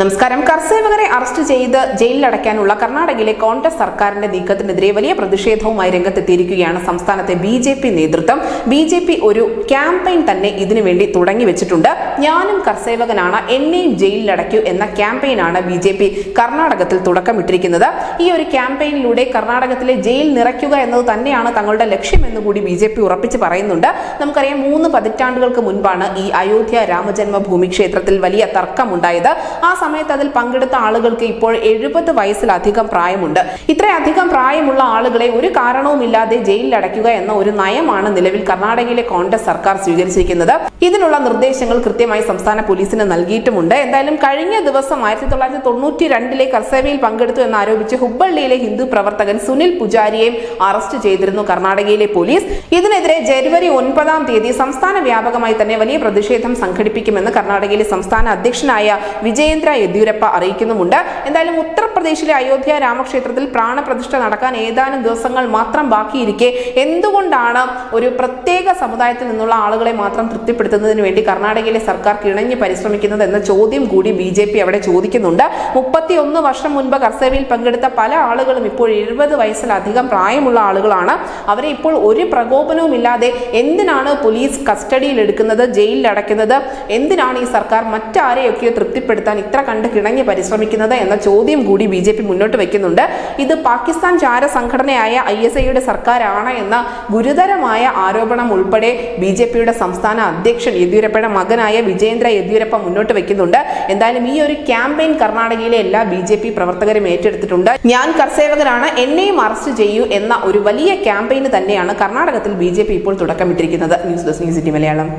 നമസ്കാരം. കർഷകരെ അറസ്റ്റ് ചെയ്ത് ജയിലിലടയ്ക്കാനുള്ള കർണാടകയിലെ കോൺഗ്രസ് സർക്കാരിന്റെ നീക്കത്തിനെതിരെ വലിയ പ്രതിഷേധവുമായി രംഗത്തെത്തിയിരിക്കുകയാണ് സംസ്ഥാനത്തെ ബി.ജെ.പി. നേതൃത്വം. ബി.ജെ.പി. ഒരു ക്യാമ്പയിൻ തന്നെ ഇതിനുവേണ്ടി തുടങ്ങി വെച്ചിട്ടുണ്ട്. ഞാനും കർഷകനാണ്, എന്നെയും ജയിലിലടയ്ക്കൂ എന്ന ക്യാമ്പയിനാണ് ബി.ജെ.പി. കർണാടകത്തിൽ തുടക്കമിട്ടിരിക്കുന്നത്. ഈ ഒരു ക്യാമ്പയിനിലൂടെ കർണാടകത്തിലെ ജയിൽ നിറയ്ക്കുക എന്നത് തന്നെയാണ് തങ്ങളുടെ ലക്ഷ്യമെന്ന് കൂടി ബി.ജെ.പി. ഉറപ്പിച്ച് പറയുന്നുണ്ട്. നമുക്കറിയാം, 3 പതിറ്റാണ്ടുകൾക്ക് മുൻപാണ് ഈ അയോധ്യ രാമജന്മഭൂമി ക്ഷേത്രത്തിൽ വലിയ തർക്കമുണ്ടായത്. ആ സമയത്ത് അതിൽ പങ്കെടുത്ത ആളുകൾക്ക് ഇപ്പോൾ 70 വയസ്സിലധികം പ്രായമുണ്ട്. ഇത്രയധികം പ്രായമുള്ള ആളുകളെ ഒരു കാരണവുമില്ലാതെ ജയിലിൽ അടയ്ക്കുക എന്ന ഒരു നയമാണ് നിലവിൽ കർണാടകയിലെ കോൺഗ്രസ് സർക്കാർ സ്വീകരിച്ചിരിക്കുന്നത്. ഇതിനുള്ള നിർദ്ദേശങ്ങൾ കൃത്യമായി സംസ്ഥാന പോലീസിന് നൽകിയിട്ടുമുണ്ട്. എന്തായാലും കഴിഞ്ഞ ദിവസം 1992 കർസേവയിൽ പങ്കെടുത്തു എന്നാരോപിച്ച് ഹുബ്ബള്ളിയിലെ ഹിന്ദു പ്രവർത്തകൻ സുനിൽ പുജാരിയെയും അറസ്റ്റ് ചെയ്തിരുന്നു കർണാടകയിലെ പോലീസ്. ഇതിനെതിരെ ജനുവരി 9 സംസ്ഥാന വ്യാപകമായി തന്നെ വലിയ പ്രതിഷേധം സംഘടിപ്പിക്കുമെന്ന് കർണാടകയിലെ സംസ്ഥാന അധ്യക്ഷനായ വിജയേന്ദ്ര യെദ്യൂരപ്പ അറിയിക്കുന്നുമുണ്ട്. എന്തായാലും ഉത്തർപ്രദേശിലെ അയോധ്യ രാമക്ഷേത്രത്തിൽ പ്രാണപ്രതിഷ്ഠ നടക്കാൻ ഏതാനും ദിവസങ്ങൾ മാത്രം ബാക്കിയിരിക്കെ എന്തുകൊണ്ടാണ് ഒരു പ്രത്യേക സമുദായത്തിൽ നിന്നുള്ള ആളുകളെ മാത്രം തൃപ്തിപ്പെടുത്തുന്നതിന് വേണ്ടി കർണാടകയിലെ സർക്കാർ കിണഞ്ഞ് പരിശ്രമിക്കുന്നത് എന്ന ചോദ്യം കൂടി ബി.ജെ.പി. അവിടെ ചോദിക്കുന്നുണ്ട്. 31 വർഷം മുൻപ് കർസേവയിൽ പങ്കെടുത്ത പല ആളുകളും ഇപ്പോൾ 70 വയസ്സിലധികം പ്രായമുള്ള ആളുകളാണ്. അവരെ ഇപ്പോൾ ഒരു പ്രകോപനവും ഇല്ലാതെ എന്തിനാണ് പോലീസ് കസ്റ്റഡിയിൽ എടുക്കുന്നത്, ജയിലിൽ അടയ്ക്കുന്നത്? എന്തിനാണ് ഈ സർക്കാർ മറ്റാരെയൊക്കെയോ തൃപ്തിപ്പെടുത്താൻ ഇത്ര കണ്ട് കിണഞ്ഞ് പരിശ്രമിക്കുന്നത് എന്ന ചോദ്യം കൂടി ബി.ജെ.പി. മുന്നോട്ട് വയ്ക്കുന്നുണ്ട്. ഇത് പാകിസ്ഥാൻ ചാര സംഘടനയായ ISIയുടെ സർക്കാരാണ് എന്ന ഗുരുതരമായ ആരോപണം ഉൾപ്പെടെ ബി.ജെ.പിയുടെ സംസ്ഥാന അധ്യക്ഷൻ യെദ്യൂരപ്പയുടെ മകനായ വിജയേന്ദ്ര യെദ്യൂരപ്പ മുന്നോട്ട് വയ്ക്കുന്നുണ്ട്. എന്തായാലും ഈ ഒരു ക്യാമ്പയിൻ കർണാടകയിലെ എല്ലാ ബി.ജെ.പി. പ്രവർത്തകരും ഏറ്റെടുത്തിട്ടുണ്ട്. ഞാൻ കർഷകനാണ്, എന്നെയും അറസ്റ്റ് ചെയ്യൂ എന്ന ഒരു വലിയ ക്യാമ്പയിന് തന്നെയാണ് കർണാടകത്തിൽ ബി.ജെ.പി. ഇപ്പോൾ തുടക്കമിട്ടിരിക്കുന്നത്. News desk news 18 Malayalam.